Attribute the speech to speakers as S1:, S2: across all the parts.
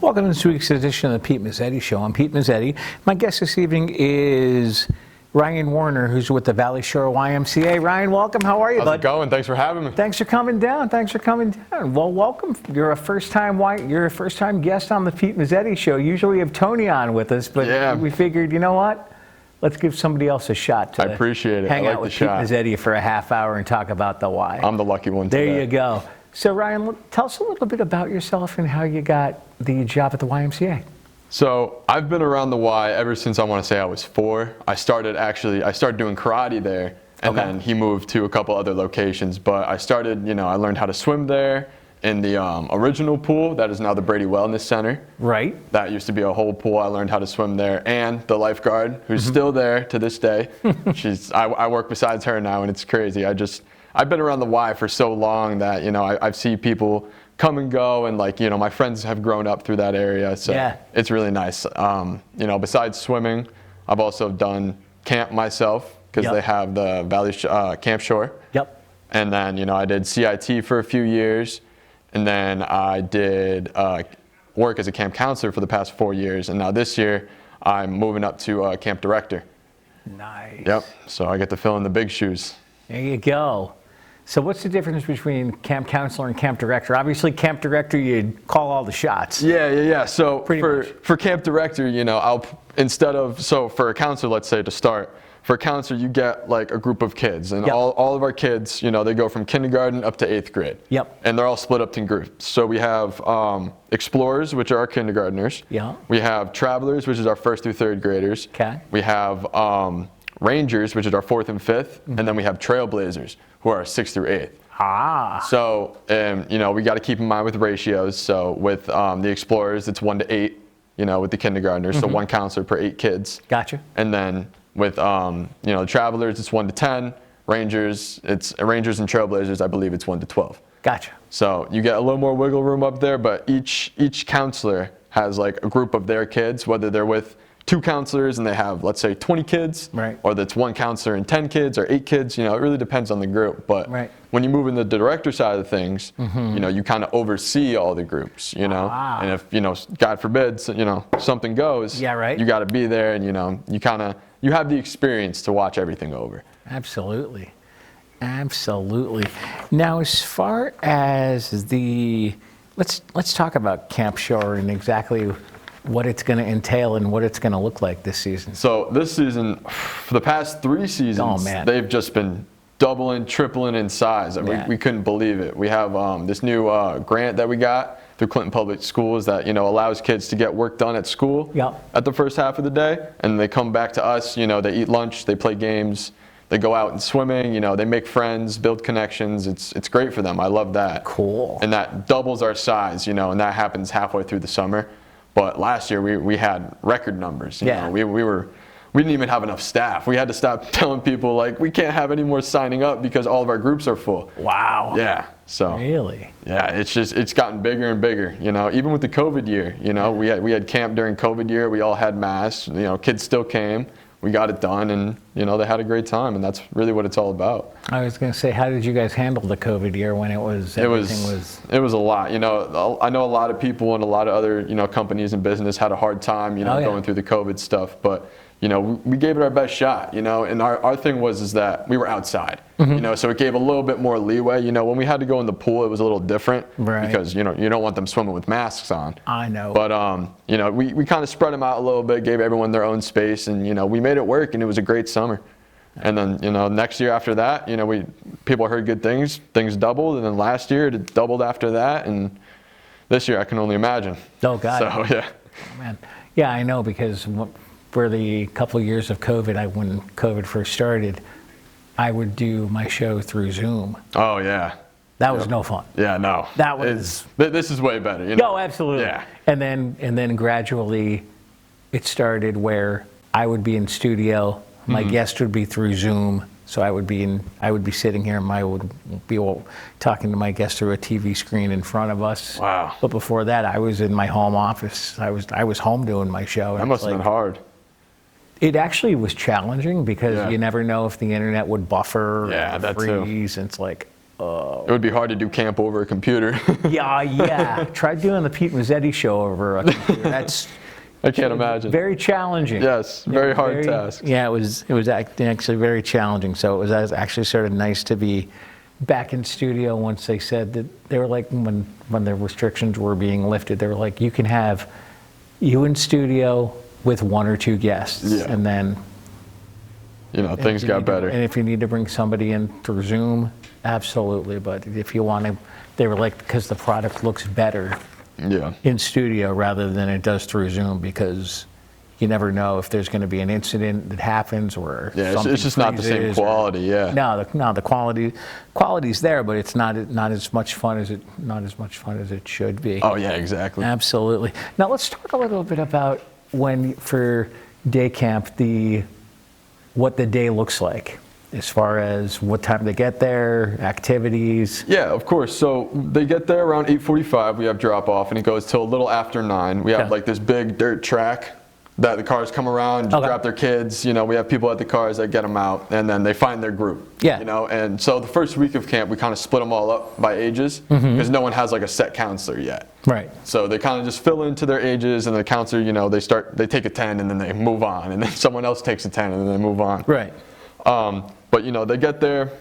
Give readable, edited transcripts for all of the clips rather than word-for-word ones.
S1: Welcome to this week's edition of the Pete Mezzetti Show. I'm Pete Mezzetti. My guest this evening is Ryan Warner, who's with the Valley Shore YMCA. Ryan, welcome. How are you, bud?
S2: How's it going? Thanks for having me.
S1: Thanks for coming down. Well, welcome. You're a first-time guest on the Pete Mezzetti Show. Usually we have Tony on with us, but we figured, you know what? Let's give somebody else a shot to
S2: I appreciate it.
S1: hang
S2: I
S1: out
S2: like
S1: with
S2: the
S1: Pete
S2: shot.
S1: Mezzetti for a half hour and talk about the why.
S2: I'm the lucky one today.
S1: There you go. So, Ryan, tell us a little bit about yourself and how you got the job at the YMCA.
S2: So I've been around the Y ever since I want to say I was 4. I started doing karate there, and then he moved to a couple other locations. But I learned how to swim there in the original pool that is now the Brady Wellness Center. Right. That used to be a whole pool. I learned how to swim there, and the lifeguard, who's still there to this day. I work besides her now, and it's crazy. I've been around the Y for so long that, I've seen people come and go, and my friends have grown up through that area. So it's really nice. Besides swimming, I've also done camp myself because they have the Valley Camp Shore. Yep. And then, I did CIT for a few years, and then I did work as a camp counselor for the past 4 years. And now this year, I'm moving up to camp director.
S1: Nice.
S2: Yep. So I get to fill in the big shoes.
S1: There you go. So what's the difference between camp counselor and camp director? Obviously, camp director, you call all the shots.
S2: Yeah. So
S1: for
S2: camp director, for a counselor, let's say to start, for a counselor, you get like a group of kids, and all of our kids, they go from kindergarten up to 8th grade. Yep. And they're all split up in groups. So we have explorers, which are our kindergartners. Yeah. We have travelers, which is our 1st through 3rd graders. Okay. We have rangers, which is our 4th and 5th, and then we have trailblazers, who are 6th through 8th. Ah. So, we got to keep in mind with ratios. So with the explorers, it's 1 to 8, with the kindergartners. So 1 counselor per 8 kids. Gotcha. And then with, the travelers, it's 1 to 10. Rangers and trailblazers, I believe it's 1 to 12. Gotcha. So you get a little more wiggle room up there, but each counselor has like a group of their kids, whether they're with 2 counselors and they have, let's say, 20 kids, or that's 1 counselor and 10 kids or 8 kids. It really depends on the group. But when you move in the director side of things, you kind of oversee all the groups, And if, God forbid, something goes, you got to be there, and, you have the experience to watch everything over.
S1: Absolutely. Now, as far as let's talk about Camp Shore and exactly what it's going to entail and what it's going to look like this season.
S2: So this season, for the past 3 seasons, they've just been doubling, tripling in size. We couldn't believe it. We have this new grant that we got through Clinton Public Schools that allows kids to get work done at school at the first half of the day, and they come back to us. They eat lunch, they play games, they go out and swimming. They make friends, build connections. It's great for them. I love that. Cool. And that doubles our size. And that happens halfway through the summer. But last year we had record numbers. We didn't even have enough staff. We had to stop telling people we can't have any more signing up because all of our groups are full. Wow. Yeah. So really. Yeah, it's gotten bigger and bigger. Even with the COVID year. We had camp during COVID year. We all had masks. Kids still came. We got it done, and they had a great time, and that's really what it's all about.
S1: I was going to say, how did you guys handle the COVID year when it was
S2: a lot. I know a lot of people and a lot of other companies and business had a hard time going through the COVID stuff, but we gave it our best shot, and our thing was that we were outside, so it gave a little bit more leeway. When we had to go in the pool, it was a little different because, you don't want them swimming with masks on. I know. But, we kind of spread them out a little bit, gave everyone their own space, and, we made it work, and it was a great summer. And then, next year after that, people heard good things doubled, and then last year it doubled after that, and this year I can only imagine.
S1: Oh, God.
S2: So, yeah.
S1: Oh, man. Yeah, I know, because for the couple of years of COVID, when COVID first started, I would do my show through Zoom.
S2: Oh, yeah.
S1: That was no fun.
S2: Yeah, no. This is way better.
S1: No, absolutely. Yeah. And then gradually it started where I would be in studio, my guest would be through Zoom. So I would be sitting here, and I would be talking to my guest through a TV screen in front of us. Wow. But before that, I was in my home office. I was home doing my show.
S2: That must have been hard.
S1: It actually was challenging because you never know if the internet would buffer or freeze. And it's
S2: It would be hard to do camp over a computer.
S1: Yeah. Try doing the Pete Mezzetti show over a computer. That's
S2: I can't imagine.
S1: very challenging.
S2: Yes, very hard task.
S1: Yeah, it was actually very challenging. So it was actually sort of nice to be back in studio once they said that they were like, when the restrictions were being lifted, they were like, you can have you in studio with 1 or 2 guests.
S2: Yeah.
S1: And then,
S2: things got better.
S1: And if you need to bring somebody in through Zoom, absolutely. But if you want to, they were like, because the product looks better in studio rather than it does through Zoom, because you never know if there's going to be an incident that happens or
S2: it's just not the same quality.
S1: No, the quality's there, but it's not as much fun as it should be.
S2: Oh yeah, exactly.
S1: Absolutely. Now let's talk a little bit about for day camp what the day looks like, as far as what time they get there, activities.
S2: Yeah, of course. So they get there around 8:45. We have drop off, and it goes till a little after 9. We have like this big dirt track that the cars come around, drop their kids. We have people at the cars that get them out, and then they find their group.
S1: Yeah.
S2: And so the first week of camp, we kind of split them all up by ages, because no one has like a set counselor yet.
S1: Right.
S2: So they kind of just fill into their ages, and the counselor, they take a 10 and then they move on, and then someone else takes a 10 and then they move on.
S1: Right.
S2: But they get there.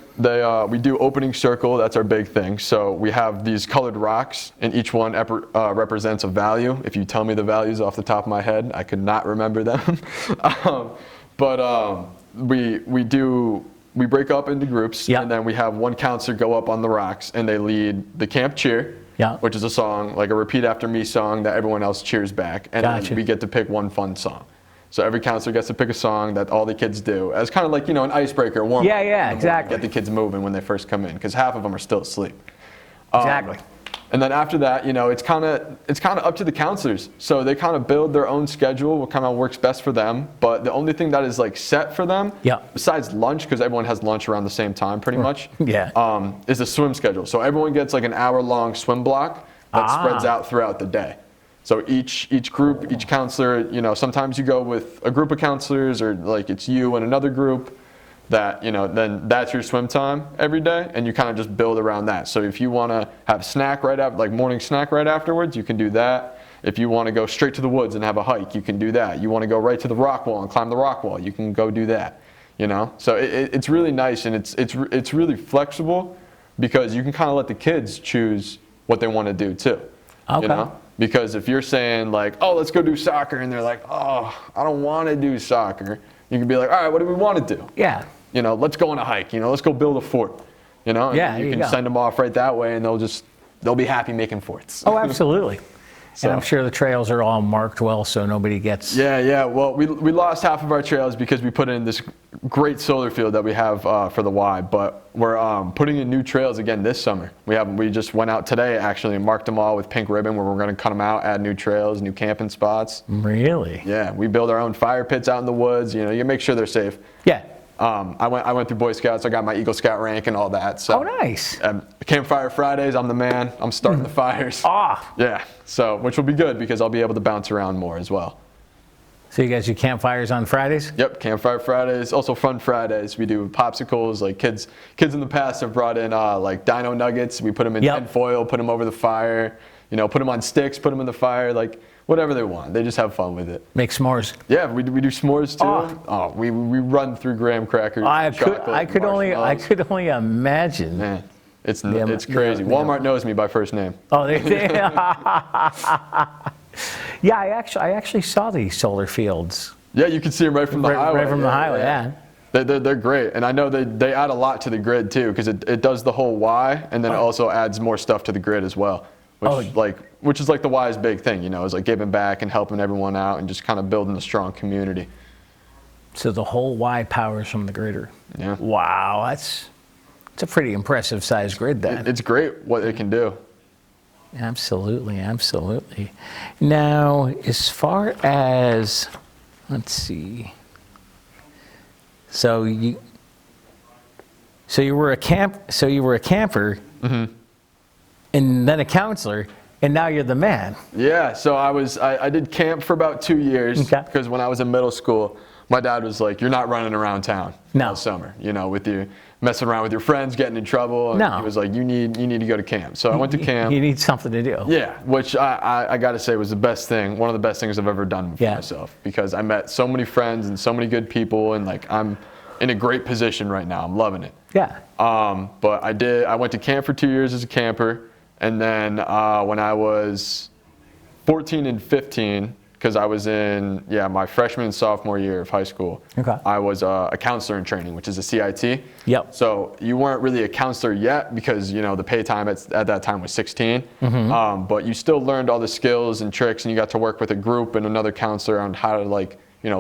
S2: We do opening circle. That's our big thing. So we have these colored rocks, and each one represents a value. If you tell me the values off the top of my head, I could not remember them. We break up into groups, and then we have one counselor go up on the rocks, and they lead the camp cheer, which is a song, like a repeat after me song that everyone else cheers back, and then we get to pick one fun song. So every counselor gets to pick a song that all the kids do as kind of like, an icebreaker, warm up.
S1: Yeah, exactly.
S2: Get the kids moving when they first come in, because half of them are still asleep.
S1: Exactly.
S2: And then after that, it's kind of up to the counselors. So they kind of build their own schedule, what kind of works best for them. But the only thing that is like set for them, besides lunch, because everyone has lunch around the same time pretty much, is the swim schedule. So everyone gets like an hour-long swim block that spreads out throughout the day. So each group, each counselor, sometimes you go with a group of counselors, or like it's you and another group that, then that's your swim time every day, and you kind of just build around that. So if you want to have snack right after, like morning snack right afterwards, you can do that. If you want to go straight to the woods and have a hike, you can do that. You want to go right to the rock wall and climb the rock wall, you can go do that. So it's really nice, and it's really flexible, because you can kind of let the kids choose what they want to do too.
S1: Okay.
S2: Because if you're saying like, oh, let's go do soccer, and they're like, oh, I don't want to do soccer, you can be like, all right, what do we want to do?
S1: Yeah.
S2: Let's go on a hike. Let's go build a fort. And you can send them off right that way, and they'll be happy making forts.
S1: Oh, absolutely. And I'm sure the trails are all marked well, so nobody gets...
S2: Yeah. Well, we lost half of our trails because we put in this great solar field that we have for the Y, but we're putting in new trails again this summer. We just went out today, actually, and marked them all with pink ribbon, where we're going to cut them out, add new trails, new camping spots.
S1: Really?
S2: Yeah. We build our own fire pits out in the woods. You make sure they're safe.
S1: Yeah.
S2: I went through Boy Scouts. I got my Eagle Scout rank and all that. So,
S1: oh, nice.
S2: Campfire Fridays, I'm the man. I'm starting the fires. Yeah. So, which will be good, because I'll be able to bounce around more as well.
S1: So you guys do campfires on Fridays?
S2: Yep, Campfire Fridays. Also Fun Fridays. We do popsicles. Like kids in the past have brought in like dino nuggets. We put them in tin foil, put them over the fire. Put them on sticks, put them in the fire. Like whatever they want. They just have fun with it.
S1: Make s'mores.
S2: Yeah, we do s'mores too. We run through graham crackers.
S1: I could only imagine.
S2: Man, it's crazy. Walmart knows me by first name.
S1: Oh, they yeah, I actually saw these solar fields.
S2: Yeah, you can see them right from the highway.
S1: Right from the highway, yeah.
S2: They're great, and I know they add a lot to the grid too, because it does the whole Y, and then it also adds more stuff to the grid as well. Which is like the Y's big thing, is like giving back and helping everyone out, and just kind of building a strong community. So
S1: the whole Y powers from the gridder.
S2: Yeah.
S1: Wow, it's a pretty impressive size grid then.
S2: It's great what it can do.
S1: Absolutely. Now, as far as, let's see. So you were a camper, and then a counselor, and now you're the man.
S2: Yeah. So I did camp for about 2 years, because when I was in middle school, my dad was like, "You're not running around town all summer, you know, with you messing around with your friends, getting in trouble." And he was like, "You need to go to camp." So I went to camp.
S1: You need something to do.
S2: Yeah, which I got to say was the best thing, one of the best things I've ever done for myself, because I met so many friends and so many good people, and like I'm in a great position right now. I'm loving it. Yeah. But I went to camp for 2 years as a camper, and then when I was 14 and 15, because I was in my freshman and sophomore year of high school. Okay. I was a counselor in training, which is a CIT. Yep. So you weren't really a counselor yet because the pay time at that time was 16. Mm-hmm. But you still learned all the skills and tricks, and you got to work with a group and another counselor on how to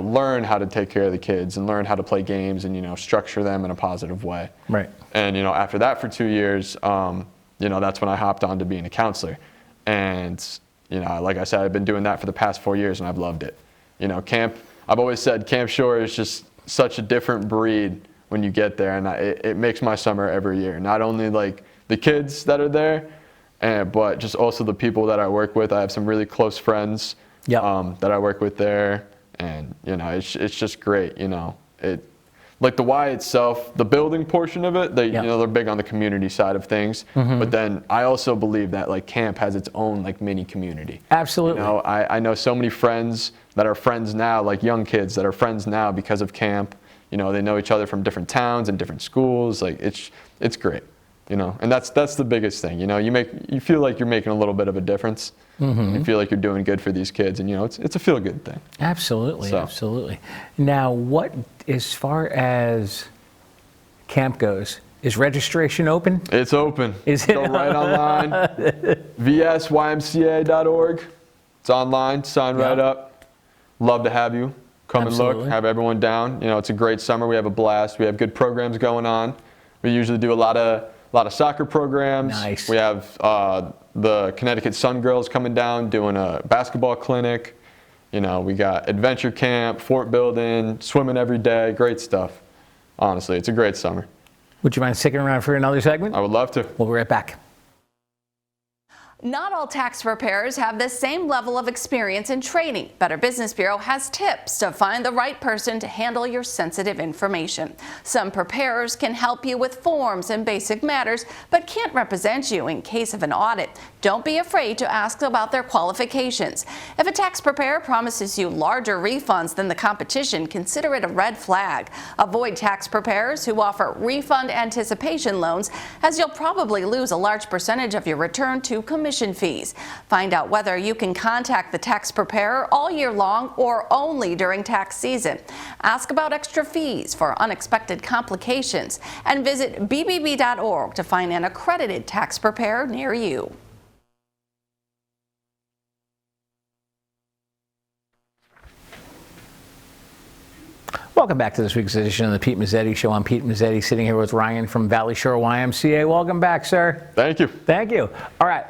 S2: learn how to take care of the kids and learn how to play games and structure them in a positive way. Right. And after that for 2 years, that's when I hopped on to being a counselor, and like I said, I've been doing that for the past 4 years, and I've loved it. Camp, I've always said Camp Shore is just such a different breed when you get there, and it makes my summer every year. Not only like the kids that are there, but just also the people that I work with. I have some really close friends that I work with there, and it's just great. Like the Y itself, the building portion of it, they're big on the community side of things. Mm-hmm. But then I also believe that like camp has its own like mini community. Absolutely. I know so many friends that are friends now, like young kids that are friends now because of camp. They know each other from different towns and different schools. Like it's great. And that's the biggest thing. You feel like you're making a little bit of a difference. Mm-hmm. You feel like you're doing good for these kids, and it's a feel good thing. Absolutely, absolutely. Now, as far as camp goes, is registration open? It's open. Is it? Go right online, vsymca.org. It's online. Sign right up. Love to have you. Come and look. Have everyone down. It's a great summer. We have a blast. We have good programs going on. We usually do a lot of soccer programs. Nice. We have the Connecticut Sun Girls coming down doing a basketball clinic. We got adventure camp, fort building, swimming every day. Great stuff. Honestly, it's a great summer. Would you mind sticking around for another segment? I would love to. We'll be right back.
S3: Not all tax preparers have the same level of experience and training. Better Business Bureau has tips to find the right person to handle your sensitive information. Some preparers can help you with forms and basic matters, but can't represent you in case of an audit. Don't be afraid to ask about their qualifications. If a tax preparer promises you larger refunds than the competition, consider it a red flag. Avoid tax preparers who offer refund anticipation loans, as you'll probably lose a large percentage of your return to commission fees. Find out whether you can contact the tax preparer all year long or only during tax season. Ask about extra fees for unexpected complications, and visit bbb.org to find an accredited tax preparer near you.
S1: Welcome back to this week's edition of the Pete Mezzetti Show. I'm Pete Mezzetti, sitting here with Ryan from Valley Shore YMCA. Welcome back, sir.
S2: Thank you.
S1: Thank you. All right.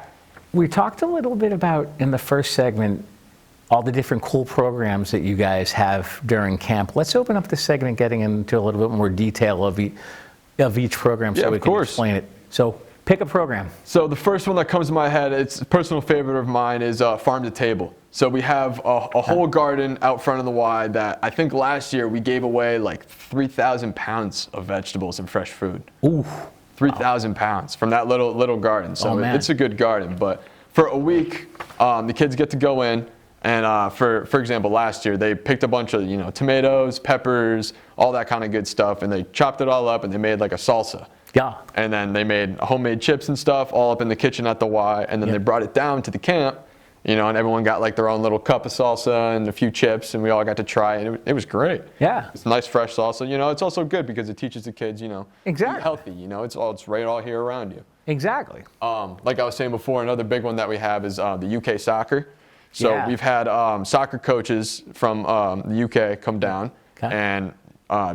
S1: We talked a little bit about, in the first segment, all the different cool programs that you guys have during camp. Let's open up this segment, getting into a little bit more detail of each program so we can explain it. So pick a program.
S2: So the first one that comes to my head, it's a personal favorite of mine, is Farm to Table. So we have a whole garden out front of the Y that I think last year we gave away like 3,000 pounds of vegetables and fresh food. Ooh. 3,000 pounds from that little garden. So it's a good garden. But for a week, the kids get to go in, and for example, last year they picked a bunch of tomatoes, peppers, all that kind of good stuff, and they chopped it all up and they made like a salsa. Yeah. And then they made homemade chips and stuff all up in the kitchen at the Y, and then they brought it down to the camp. And everyone got like their own little cup of salsa and a few chips, and we all got to try it. It was great. Yeah. It's nice, fresh salsa. It's also good because it teaches the kids,
S1: exactly.
S2: Eat healthy. It's right all here around you.
S1: Exactly.
S2: Like I was saying before, another big one that we have is the UK soccer. So we've had soccer coaches from the UK come down and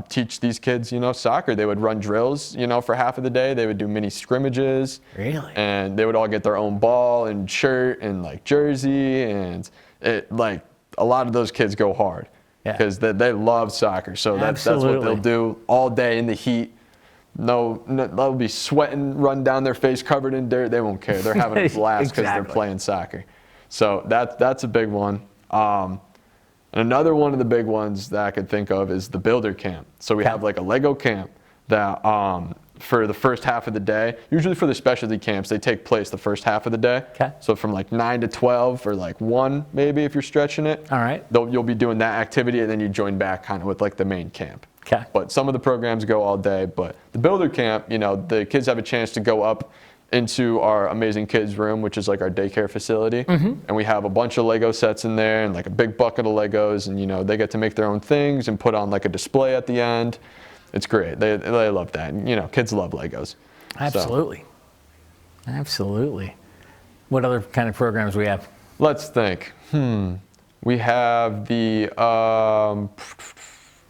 S2: teach these kids, soccer. They would run drills, for half of the day. They would do mini scrimmages. Really? And they would all get their own ball and shirt and like jersey, and a lot of those kids go hard because they love soccer. So that's what they'll do all day in the heat. No, they'll be sweating, run down their face covered in dirt. They won't care. They're having a blast because they're playing soccer. So that's a big one. And another one of the big ones that I could think of is the builder camp. So we have like a Lego camp that for the first half of the day, usually for the specialty camps, they take place the first half of the day.
S1: Okay.
S2: So from like 9 to 12 or like 1 maybe if you're stretching it.
S1: All right.
S2: You'll be doing that activity and then you join back kind of with like the main camp.
S1: Okay.
S2: But some of the programs go all day. But the builder camp, you know, the kids have a chance to go up into our amazing kids room, which is like our daycare facility. And we have a bunch of Lego sets in there and like a big bucket of Legos, and you know, they get to make their own things and put on like a display at the end. It's great. They love that. And, you know, kids love Legos.
S1: Absolutely. So. Absolutely. What other kind of programs we have?
S2: Let's think. We have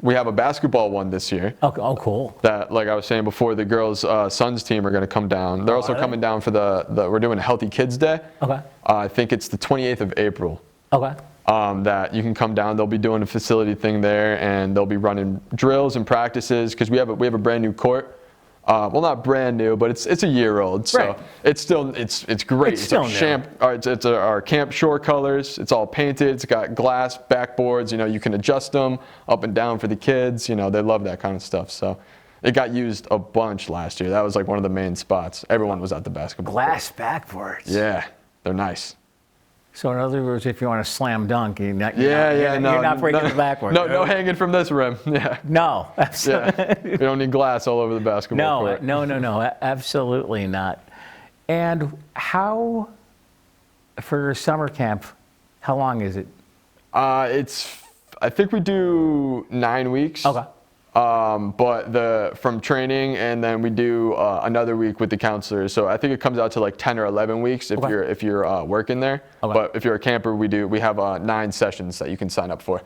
S2: we have a basketball one this year.
S1: Oh, cool.
S2: That, like I was saying before, the girls' sons team are going to come down. They're also coming down for we're doing a Healthy Kids Day.
S1: Okay.
S2: I think it's the 28th of April.
S1: Okay.
S2: That you can come down. They'll be doing a facility thing there, and they'll be running drills and practices because we have a brand new court. Well, not brand new, but it's a year old, so
S1: right.
S2: it's great.
S1: It's still
S2: It's our Camp Shore colors. It's all painted. It's got glass backboards. You know, you can adjust them up and down for the kids. You know, they love that kind of stuff. So it got used a bunch last year. That was like one of the main spots. Everyone was at the basketball
S1: Glass
S2: court.
S1: backboards.
S2: Yeah, they're nice.
S1: So in other words, if you want to slam dunk, you're not breaking the backboard.
S2: No hanging from this rim. Yeah.
S1: No.
S2: Yeah. We don't need glass all over the basketball court.
S1: No, absolutely not. And how, for summer camp, how long is it?
S2: I think we do 9 weeks.
S1: Okay.
S2: But from training, and then we do another week with the counselors. So I think it comes out to like 10 or 11 weeks if you're working there. Okay. But if you're a camper, we have 9 sessions that you can sign up for.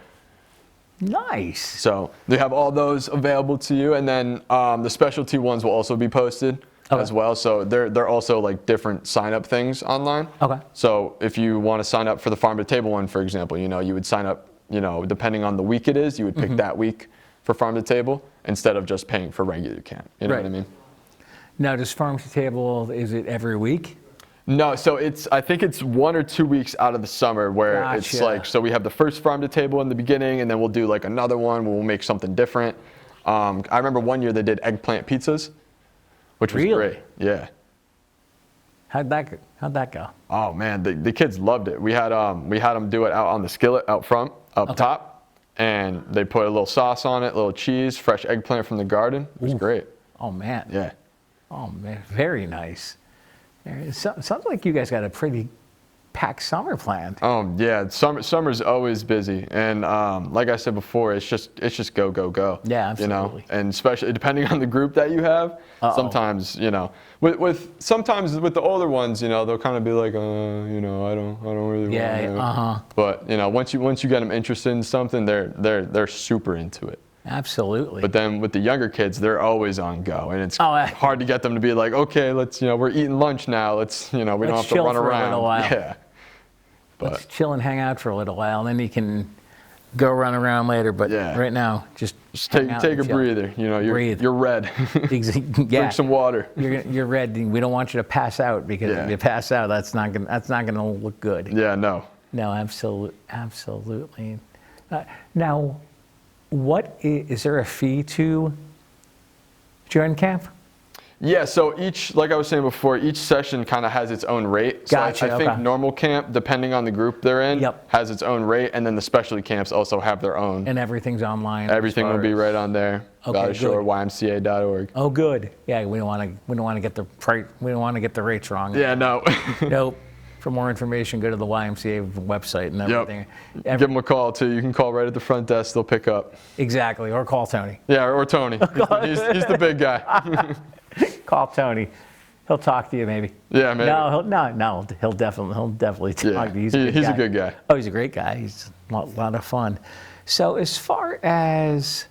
S1: Nice.
S2: So they have all those available to you, and then the specialty ones will also be posted as well. So they're also like different sign up things online.
S1: Okay.
S2: So if you want to sign up for the farm to table one, for example, you know, you would sign up, you know, depending on the week it is, you would pick that week for farm to table instead of just paying for regular camp. You know what I mean?
S1: Now, does farm to table, is it every week?
S2: No, so I think it's 1 or 2 weeks out of the summer where it's like, so we have the first farm to table in the beginning, and then we'll do like another one where we'll make something different. I remember one year they did eggplant pizzas, which was great. Yeah.
S1: How'd that go?
S2: Oh man, the kids loved it. We had them do it out on the skillet out front, top. And they put a little sauce on it, a little cheese, fresh eggplant from the garden. It was great.
S1: Oh, man.
S2: Yeah.
S1: Oh, man. Very nice. Sounds like you guys got a pretty packed summer planned.
S2: Oh, yeah. Summer's always busy. And like I said before, it's just go, go, go.
S1: Yeah, absolutely.
S2: You know? And especially depending on the group that you have, sometimes, you know, sometimes with the older ones, you know, they'll kind of be like, you know, I don't really want to.
S1: Yeah,
S2: But, you know, once you get them interested in something, they're super into it.
S1: Absolutely.
S2: But then with the younger kids, they're always on go, and it's hard to get them to be like, okay, we're eating lunch now. We don't have to run around.
S1: A little while.
S2: Yeah. But
S1: let's chill and hang out for a little while, and then you can go run around later. But right now, just
S2: take a breather. You know, you're red. Drink some water.
S1: You're red. We don't want you to pass out, because if you pass out, that's not gonna look good.
S2: Yeah. No.
S1: No. Absolutely. Now, is there a fee to join camp?
S2: Yeah, so like I was saying before, each session kind of has its own rate. So I think normal camp, depending on the group they're in, has its own rate, and then the specialty camps also have their own.
S1: And everything's online.
S2: Everything will be right on there. Valley Shore YMCA.org.
S1: Oh, good. Yeah, we don't want to get the rates wrong.
S2: Yeah, no.
S1: Nope. For more information, go to the YMCA website and everything.
S2: Give them a call too. You can call right at the front desk. They'll pick up.
S1: Exactly, or call Tony.
S2: Yeah, or Tony. He's the big guy.
S1: Call Tony. He'll talk to you, maybe.
S2: Yeah, maybe.
S1: No, he'll definitely talk to you.
S2: He's a good guy.
S1: Oh, he's a great guy. He's a lot of fun. So as far as,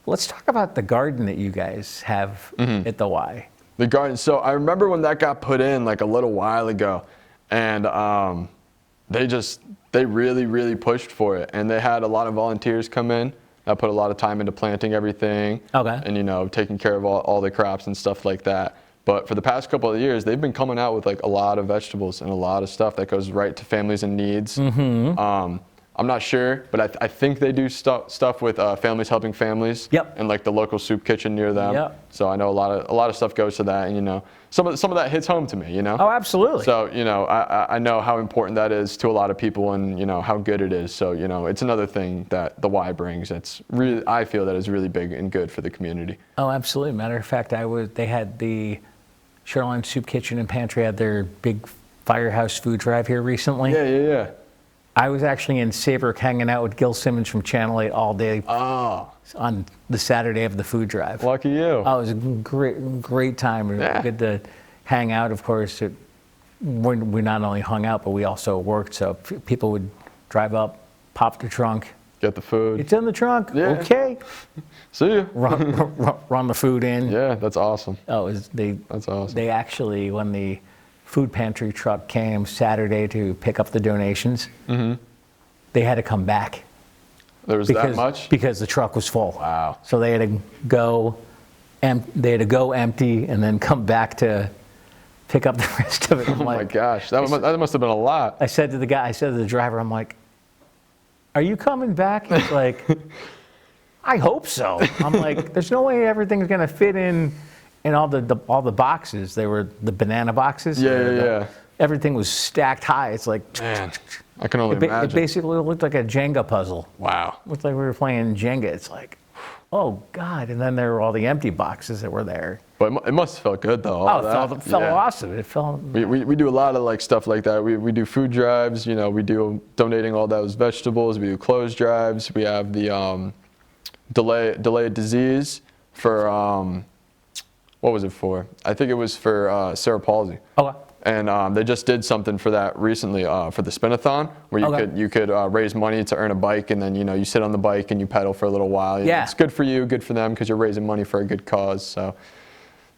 S1: let's talk about the garden that you guys have at the Y.
S2: The garden. So I remember when that got put in like a little while ago, and they really, really pushed for it, and they had a lot of volunteers come in. I put a lot of time into planting everything, and, you know, taking care of all the crops and stuff like that. But for the past couple of years, they've been coming out with like a lot of vegetables and a lot of stuff that goes right to families in needs. I'm not sure, but I think they do stuff with Families Helping Families.
S1: Yep.
S2: And like the local soup kitchen near them.
S1: Yep.
S2: So I know a lot of stuff goes to that, and you know, some of that hits home to me, you know.
S1: Oh, absolutely.
S2: So you know, I know how important that is to a lot of people, and you know how good it is. So you know, it's another thing that the Y brings. It's really, I feel that is really big and good for the community.
S1: Oh, absolutely. Matter of fact, they had the Shoreline Soup Kitchen and Pantry had their big Firehouse food drive here recently.
S2: Yeah.
S1: I was actually in Saybrook hanging out with Gil Simmons from Channel 8 all day on the Saturday of the food drive.
S2: Lucky you.
S1: Oh, it was a great time.
S2: Yeah.
S1: Good to hang out, of course. We not only hung out, but we also worked. So people would drive up, pop the trunk.
S2: Get the food.
S1: It's in the trunk.
S2: Yeah.
S1: Okay.
S2: See you.
S1: Run the food in.
S2: Yeah, that's awesome.
S1: Oh,
S2: That's awesome.
S1: They actually, when the food pantry truck came Saturday to pick up the donations, they had to come back.
S2: There was that much?
S1: Because the truck was full.
S2: Wow.
S1: So they had to go empty and then come back to pick up the rest of it.
S2: Oh my gosh, that must have been a lot.
S1: I said to the driver, I'm like, "Are you coming back?" He's like, "I hope so." I'm like, "There's no way everything's gonna fit in all the boxes." They were the banana boxes.
S2: Yeah.
S1: Everything was stacked high. It's like,
S2: Man, I can only imagine.
S1: it basically looked like a Jenga puzzle.
S2: Wow.
S1: It looked like we were playing Jenga. It's like, oh God. And then there were all the empty boxes that were there.
S2: But it must have felt good though.
S1: It felt awesome. It felt.
S2: We do a lot of like stuff like that. We do food drives. You know, we do donating all those vegetables. We do clothes drives. We have the delay disease for what was it for? I think it was for cerebral palsy.
S1: Okay.
S2: And they just did something for that recently for the spin-a-thon, where you could raise money to earn a bike, and then you sit on the bike and you pedal for a little while. You know, it's good for you, good for them, because you're raising money for a good cause. So,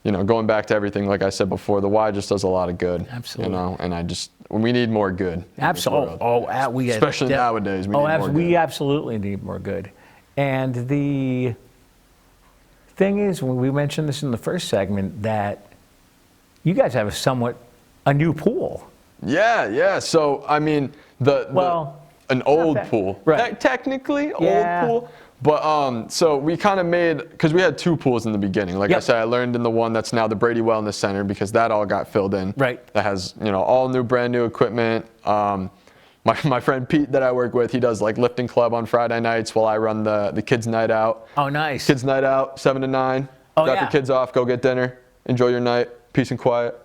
S2: going back to everything, like I said before, the Y just does a lot of good.
S1: Absolutely.
S2: And we need more good.
S1: Absolutely.
S2: Especially nowadays, we need more good.
S1: We absolutely need more good. And the thing is, when we mentioned this in the first segment, that you guys have a new pool.
S2: Yeah. So I mean, an old pool,
S1: right?
S2: Technically, old pool. But so we kind of made, because we had two pools in the beginning. Like I said, I learned in the one that's now the Brady Wellness Center, because that all got filled in.
S1: Right.
S2: That has all new, brand new equipment. My friend Pete that I work with, he does like lifting club on Friday nights while I run the kids' night out.
S1: Oh, nice.
S2: Kids' night out, 7 to 9. Drop your kids off, go get dinner, enjoy your night, peace and quiet.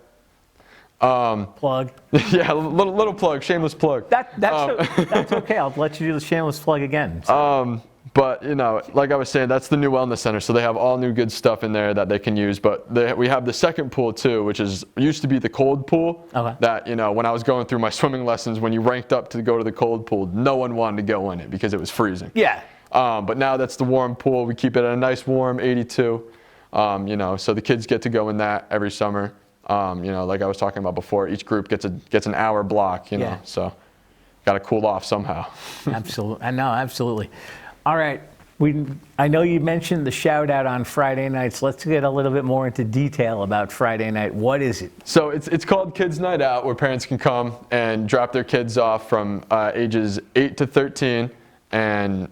S1: Plug.
S2: Yeah, little plug, shameless plug.
S1: That's okay. I'll let you do the shameless plug again. So.
S2: But like I was saying, that's the new wellness center, so they have all new good stuff in there that they can use. But we have the second pool too, which used to be the cold pool.
S1: Okay.
S2: That when I was going through my swimming lessons, when you ranked up to go to the cold pool, no one wanted to go in it because it was freezing.
S1: Yeah.
S2: But now that's the warm pool. We keep it at a nice warm 82. So the kids get to go in that every summer. Like I was talking about before, each group gets an hour block. So got to cool off somehow.
S1: Absolutely. I know. Absolutely. All right. I know you mentioned the shout out on Friday nights. Let's get a little bit more into detail about Friday night. What is it?
S2: So it's called Kids Night Out, where parents can come and drop their kids off from ages 8 to 13, and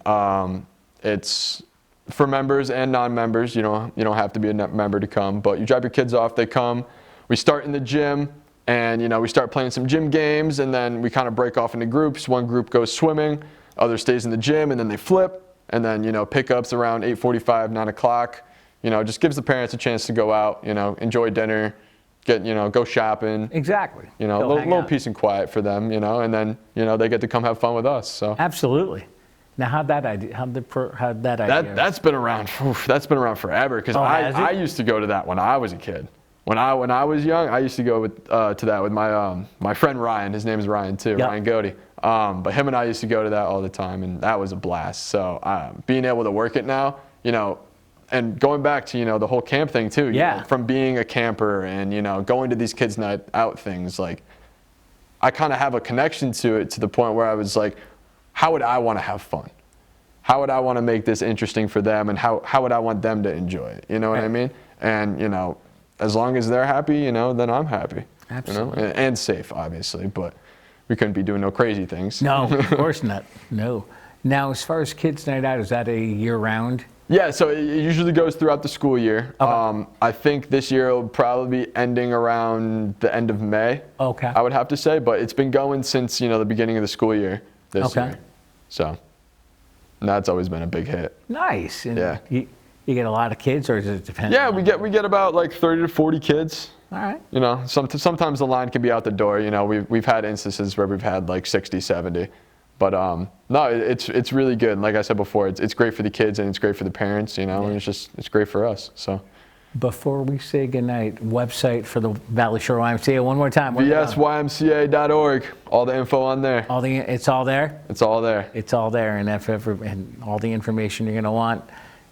S2: it's for members and non-members. You don't have to be a member to come, but you drop your kids off. They come. We start in the gym, and we start playing some gym games, and then we kind of break off into groups. One group goes swimming, other stays in the gym, and then they flip. And then, pickups around 8:45, 9 o'clock, just gives the parents a chance to go out, enjoy dinner, go shopping.
S1: Exactly.
S2: A little peace and quiet for them, and then, they get to come have fun with us. So.
S1: Absolutely. Now, how'd that idea?
S2: That's been around. That's been around forever, because I used to go to that when I was a kid. When I was young, I used to go to that with my friend Ryan. His name is Ryan too, Ryan Godey. But him and I used to go to that all the time, and that was a blast. So being able to work it now, and going back to the whole camp thing too. From being a camper and going to these kids' night out things, like I kind of have a connection to it, to the point where I was like, how would I want to have fun? How would I want to make this interesting for them, and how would I want them to enjoy it? You know what I mean? And as long as they're happy, then I'm happy.
S1: Absolutely.
S2: And safe, obviously. But we couldn't be doing no crazy things.
S1: No, of course not. No. Now, as far as Kids Night Out, is that a year-round?
S2: Yeah, so it usually goes throughout the school year.
S1: Okay.
S2: I think this year it'll probably be ending around the end of May.
S1: Okay.
S2: I would have to say, but it's been going since, the beginning of the school year this year. So that's always been a big hit.
S1: Nice. And
S2: Yeah.
S1: You get a lot of kids, or does it depend?
S2: Yeah, we get about like 30 to 40 kids.
S1: All right.
S2: Sometimes the line can be out the door. We've had instances where we've had like 60, 70. But no, it's really good. And like I said before, it's great for the kids and it's great for the parents, and it's great for us. So
S1: before we say goodnight, website for the Valley Shore YMCA one more time.
S2: vsymca.org. All the info on there.
S1: It's all there?
S2: It's all there.
S1: It's all there, and and all the information you're going to want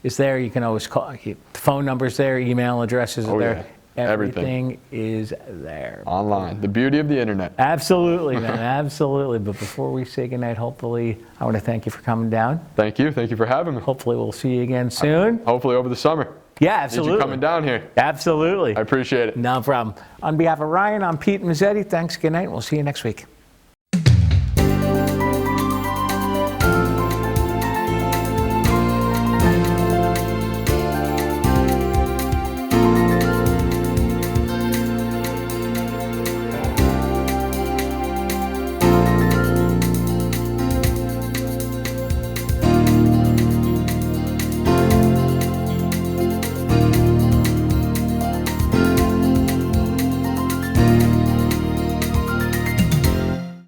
S1: is there. You can always call. The phone number's there, email addresses are there.
S2: Yeah.
S1: Everything is there.
S2: Online. The beauty of the internet.
S1: Absolutely, man. Absolutely. But before we say goodnight, hopefully, I want to thank you for coming down.
S2: Thank you. Thank you for having me.
S1: Hopefully, we'll see you again soon.
S2: Hopefully over the summer.
S1: Yeah, absolutely.
S2: Need you coming down here.
S1: Absolutely.
S2: I appreciate it.
S1: No problem. On behalf of Ryan, I'm Pete Mezzetti. Thanks. Good night. We'll see you next week.